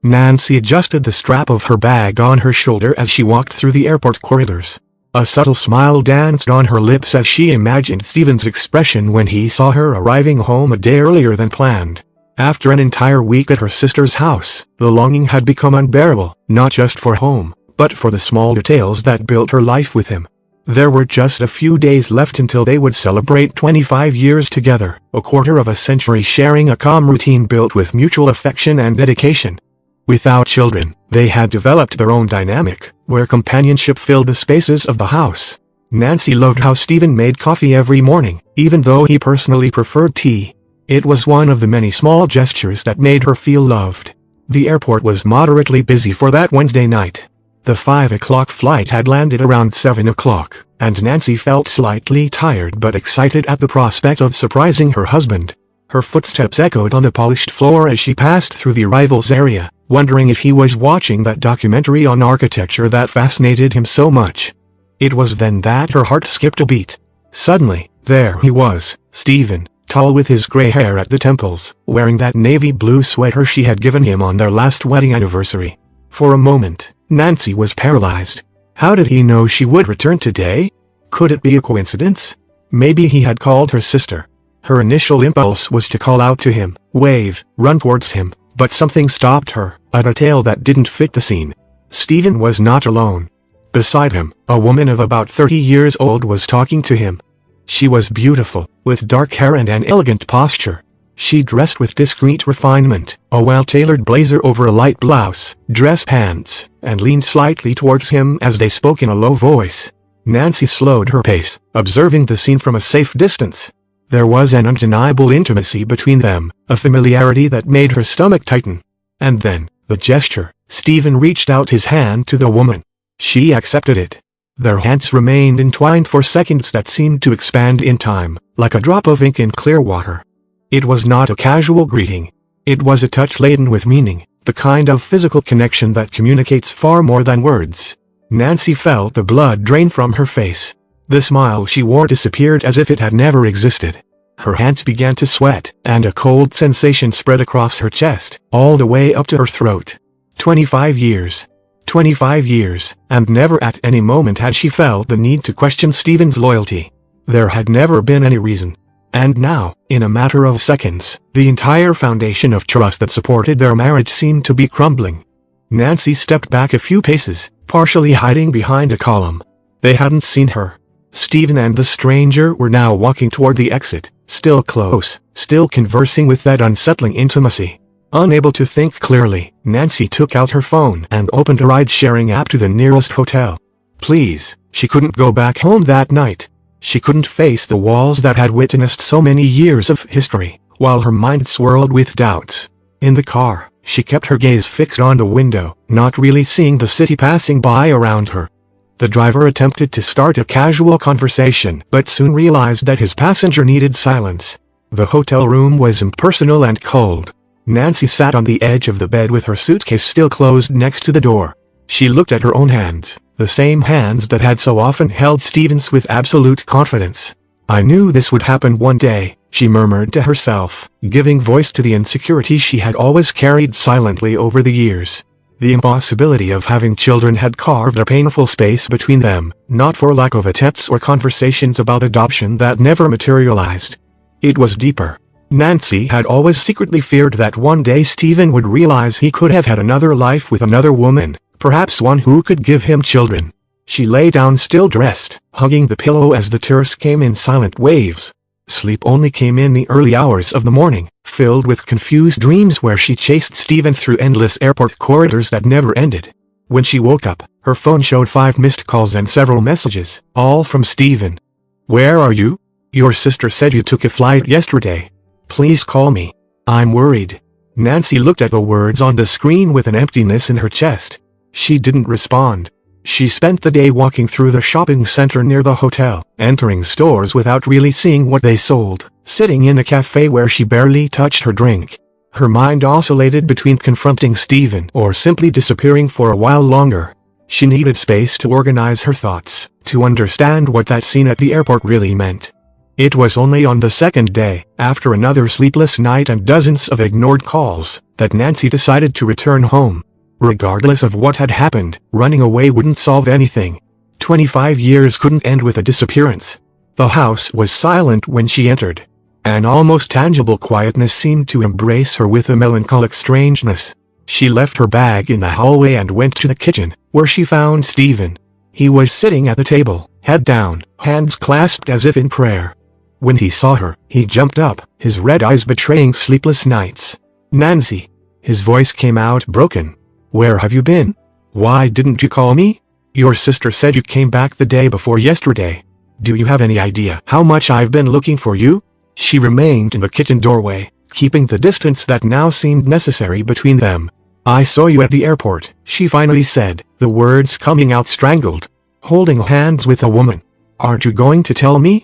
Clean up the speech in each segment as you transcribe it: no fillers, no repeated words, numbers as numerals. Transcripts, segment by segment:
Nancy adjusted the strap of her bag on her shoulder as she walked through the airport corridors. A subtle smile danced on her lips as she imagined Steven's expression when he saw her arriving home a day earlier than planned. After an entire week at her sister's house, the longing had become unbearable, not just for home, but for the small details that built her life with him. There were just a few days left until they would celebrate 25 years together, a quarter of a century sharing a calm routine built with mutual affection and dedication. Without children, they had developed their own dynamic, where companionship filled the spaces of the house. Nancy loved how Steven made coffee every morning, even though he personally preferred tea. It was one of the many small gestures that made her feel loved. The airport was moderately busy for that Wednesday night. The 5 o'clock flight had landed around 7 o'clock, and Nancy felt slightly tired but excited at the prospect of surprising her husband. Her footsteps echoed on the polished floor as she passed through the arrivals area, wondering if he was watching that documentary on architecture that fascinated him so much. It was then that her heart skipped a beat. Suddenly, there he was, Steven, tall with his gray hair at the temples, wearing that navy blue sweater she had given him on their last wedding anniversary. For a moment, Nancy was paralyzed. How did he know she would return today? Could it be a coincidence? Maybe he had called her sister. Her initial impulse was to call out to him, wave, run towards him, but something stopped her, a detail that didn't fit the scene. Steven was not alone. Beside him, a woman of about 30 years old was talking to him. She was beautiful, with dark hair and an elegant posture. She dressed with discreet refinement, a well-tailored blazer over a light blouse, dress pants, and leaned slightly towards him as they spoke in a low voice. Nancy slowed her pace, observing the scene from a safe distance. There was an undeniable intimacy between them, a familiarity that made her stomach tighten. And then, the gesture, Steven reached out his hand to the woman. She accepted it. Their hands remained entwined for seconds that seemed to expand in time, like a drop of ink in clear water. It was not a casual greeting. It was a touch laden with meaning, the kind of physical connection that communicates far more than words. Nancy felt the blood drain from her face. The smile she wore disappeared as if it had never existed. Her hands began to sweat, and a cold sensation spread across her chest, all the way up to her throat. 25 years. 25 years, and never at any moment had she felt the need to question Steven's loyalty. There had never been any reason. And now, in a matter of seconds, the entire foundation of trust that supported their marriage seemed to be crumbling. Nancy stepped back a few paces, partially hiding behind a column. They hadn't seen her. Steven and the stranger were now walking toward the exit, still close, still conversing with that unsettling intimacy. Unable to think clearly, Nancy took out her phone and opened a ride-sharing app to the nearest hotel. Please, she couldn't go back home that night. She couldn't face the walls that had witnessed so many years of history, while her mind swirled with doubts. In the car, she kept her gaze fixed on the window, not really seeing the city passing by around her. The driver attempted to start a casual conversation but soon realized that his passenger needed silence. The hotel room was impersonal and cold. Nancy sat on the edge of the bed with her suitcase still closed next to the door. She looked at her own hands, the same hands that had so often held Steven's with absolute confidence. I knew this would happen one day, she murmured to herself, giving voice to the insecurity she had always carried silently over the years. The impossibility of having children had carved a painful space between them, not for lack of attempts or conversations about adoption that never materialized. It was deeper. Nancy had always secretly feared that one day Steven would realize he could have had another life with another woman, perhaps one who could give him children. She lay down still dressed, hugging the pillow as the tears came in silent waves. Sleep only came in the early hours of the morning, filled with confused dreams where she chased Steven through endless airport corridors that never ended. When she woke up, her phone showed 5 missed calls and several messages, all from Steven. Where are you? Your sister said you took a flight yesterday. Please call me. I'm worried. Nancy looked at the words on the screen with an emptiness in her chest. She didn't respond. She spent the day walking through the shopping center near the hotel, entering stores without really seeing what they sold, sitting in a cafe where she barely touched her drink. Her mind oscillated between confronting Steven or simply disappearing for a while longer. She needed space to organize her thoughts, to understand what that scene at the airport really meant. It was only on the second day, after another sleepless night and dozens of ignored calls, that Nancy decided to return home. Regardless of what had happened, running away wouldn't solve anything. 25 years couldn't end with a disappearance. The house was silent when she entered. An almost tangible quietness seemed to embrace her with a melancholic strangeness. She left her bag in the hallway and went to the kitchen, where she found Stephen. He was sitting at the table, head down, hands clasped as if in prayer. When he saw her, he jumped up, his red eyes betraying sleepless nights. "Nancy." His voice came out broken. "Where have you been? Why didn't you call me? Your sister said you came back the day before yesterday. Do you have any idea how much I've been looking for you?" She remained in the kitchen doorway, keeping the distance that now seemed necessary between them. "I saw you at the airport," she finally said, the words coming out strangled. "Holding hands with a woman. Aren't you going to tell me?"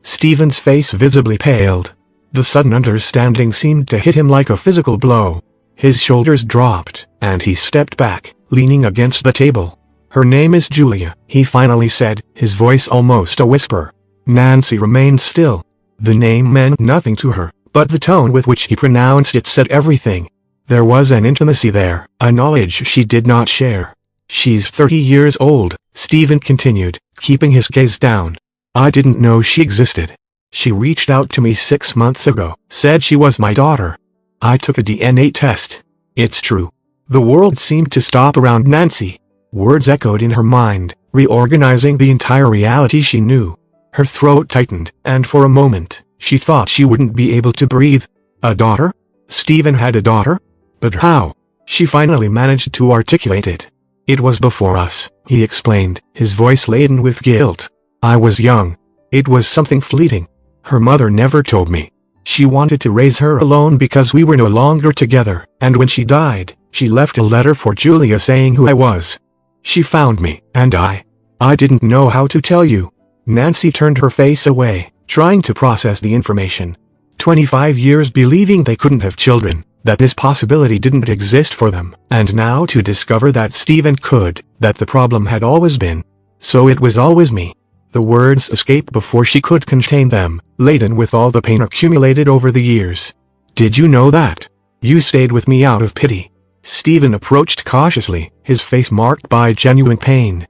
Stephen's face visibly paled. The sudden understanding seemed to hit him like a physical blow. His shoulders dropped, and he stepped back, leaning against the table. "Her name is Julia," he finally said, his voice almost a whisper. Nancy remained still. The name meant nothing to her, but the tone with which he pronounced it said everything. There was an intimacy there, a knowledge she did not share. "She's 30 years old," Stephen continued, keeping his gaze down. "I didn't know she existed. She reached out to me 6 months ago, said she was my daughter. I took a DNA test. It's true." The world seemed to stop around Nancy. Words echoed in her mind, reorganizing the entire reality she knew. Her throat tightened, and for a moment, she thought she wouldn't be able to breathe. A daughter? Stephen had a daughter? But how? She finally managed to articulate it. "It was before us," he explained, his voice laden with guilt. "I was young. It was something fleeting. Her mother never told me. She wanted to raise her alone because we were no longer together, and when she died, she left a letter for Julia saying who I was. She found me, and I didn't know how to tell you." Nancy turned her face away, trying to process the information. 25 years believing they couldn't have children, that this possibility didn't exist for them, and now to discover that Stephen could, that the problem had always been. "So it was always me." The words escaped before she could contain them, laden with all the pain accumulated over the years. "Did you know that? You stayed with me out of pity." Stephen approached cautiously, his face marked by genuine pain.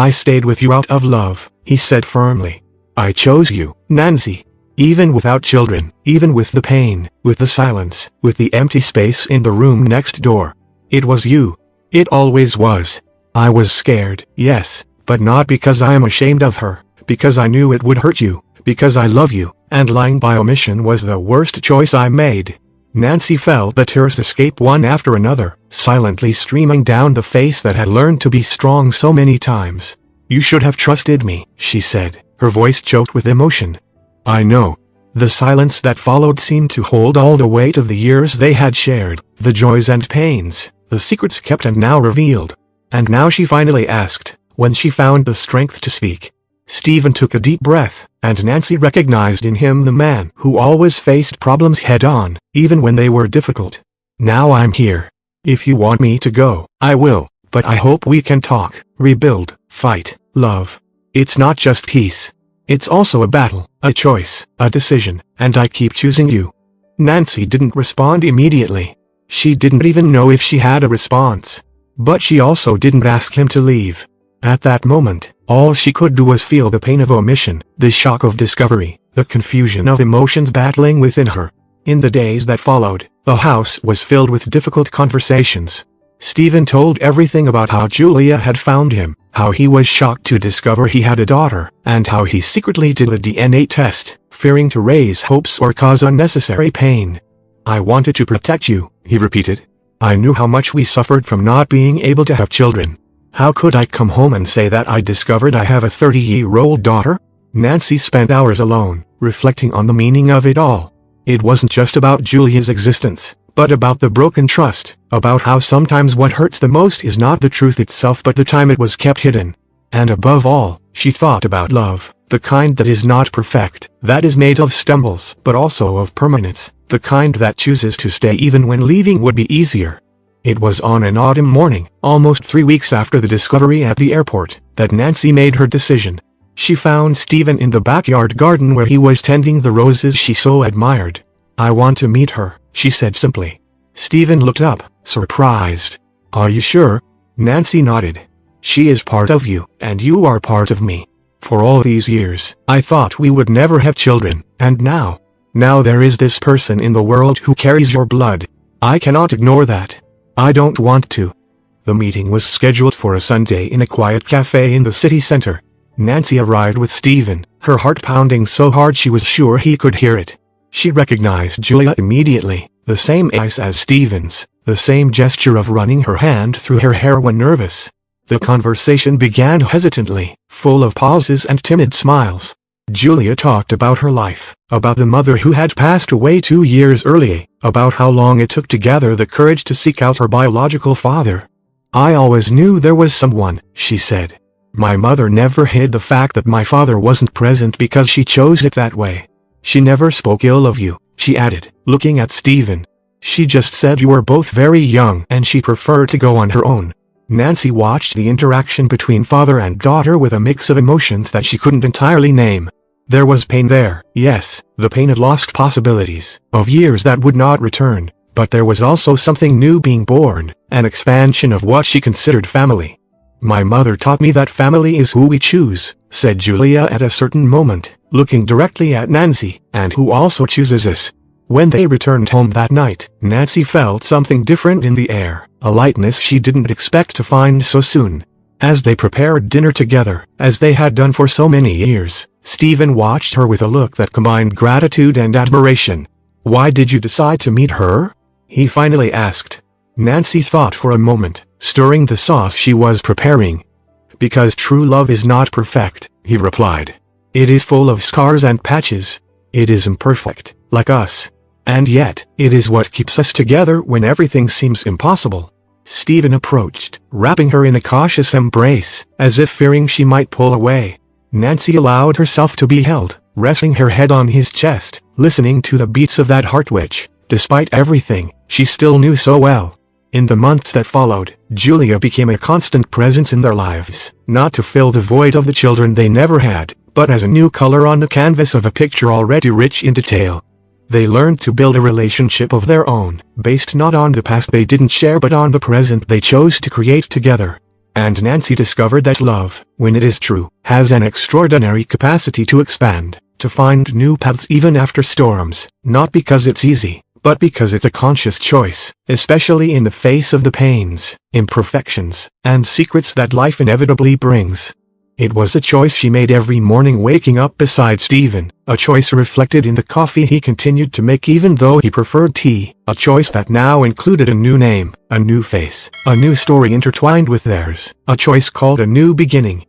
"I stayed with you out of love," he said firmly. "I chose you, Nancy. Even without children, even with the pain, with the silence, with the empty space in the room next door. It was you. It always was. I was scared, yes, but not because I am ashamed of her, because I knew it would hurt you, because I love you, and lying by omission was the worst choice I made." Nancy felt the tears escape one after another, silently streaming down the face that had learned to be strong so many times. "You should have trusted me," she said, her voice choked with emotion. "I know." The silence that followed seemed to hold all the weight of the years they had shared, the joys and pains, the secrets kept and now revealed. And now she finally asked, when she found the strength to speak. Stephen took a deep breath, and Nancy recognized in him the man who always faced problems head-on, even when they were difficult. "Now I'm here. If you want me to go, I will, but I hope we can talk, rebuild, fight, love. It's not just peace. It's also a battle, a choice, a decision, and I keep choosing you." Nancy didn't respond immediately. She didn't even know if she had a response. But she also didn't ask him to leave. At that moment, all she could do was feel the pain of omission, the shock of discovery, the confusion of emotions battling within her. In the days that followed, the house was filled with difficult conversations. Stephen told everything about how Julia had found him, how he was shocked to discover he had a daughter, and how he secretly did the DNA test, fearing to raise hopes or cause unnecessary pain. "I wanted to protect you," he repeated. "I knew how much we suffered from not being able to have children. How could I come home and say that I discovered I have a 30-year-old daughter?" Nancy spent hours alone, reflecting on the meaning of it all. It wasn't just about Julia's existence, but about the broken trust, about how sometimes what hurts the most is not the truth itself but the time it was kept hidden. And above all, she thought about love, the kind that is not perfect, that is made of stumbles but also of permanence, the kind that chooses to stay even when leaving would be easier. It was on an autumn morning, almost 3 weeks after the discovery at the airport, that Nancy made her decision. She found Stephen in the backyard garden where he was tending the roses she so admired. "I want to meet her," she said simply. Stephen looked up, surprised. "Are you sure?" Nancy nodded. "She is part of you, and you are part of me. For all these years, I thought we would never have children, and now there is this person in the world who carries your blood. I cannot ignore that. I don't want to." The meeting was scheduled for a Sunday in a quiet cafe in the city center. Nancy arrived with Stephen, her heart pounding so hard she was sure he could hear it. She recognized Julia immediately, the same eyes as Stephen's, the same gesture of running her hand through her hair when nervous. The conversation began hesitantly, full of pauses and timid smiles. Julia talked about her life, about the mother who had passed away 2 years earlier, about how long it took to gather the courage to seek out her biological father. "I always knew there was someone," she said. "My mother never hid the fact that my father wasn't present because she chose it that way. She never spoke ill of you," she added, looking at Stephen. "She just said you were both very young and she preferred to go on her own." Nancy watched the interaction between father and daughter with a mix of emotions that she couldn't entirely name. There was pain there, yes, the pain of lost possibilities, of years that would not return, but there was also something new being born, an expansion of what she considered family. "My mother taught me that family is who we choose," said Julia at a certain moment, looking directly at Nancy, "and who also chooses us." When they returned home that night, Nancy felt something different in the air, a lightness she didn't expect to find so soon. As they prepared dinner together, as they had done for so many years, Stephen watched her with a look that combined gratitude and admiration. "Why did you decide to meet her?" he finally asked. Nancy thought for a moment, stirring the sauce she was preparing. "Because true love is not perfect," he replied. "It is full of scars and patches. It is imperfect, like us. And yet, it is what keeps us together when everything seems impossible." Stephen approached, wrapping her in a cautious embrace, as if fearing she might pull away. Nancy allowed herself to be held, resting her head on his chest, listening to the beats of that heart which, despite everything, she still knew so well. In the months that followed, Julia became a constant presence in their lives, not to fill the void of the children they never had, but as a new color on the canvas of a picture already rich in detail. They learned to build a relationship of their own, based not on the past they didn't share but on the present they chose to create together. And Nancy discovered that love, when it is true, has an extraordinary capacity to expand, to find new paths even after storms, not because it's easy, but because it's a conscious choice, especially in the face of the pains, imperfections, and secrets that life inevitably brings. It was a choice she made every morning waking up beside Stephen, a choice reflected in the coffee he continued to make even though he preferred tea, a choice that now included a new name, a new face, a new story intertwined with theirs, a choice called a new beginning.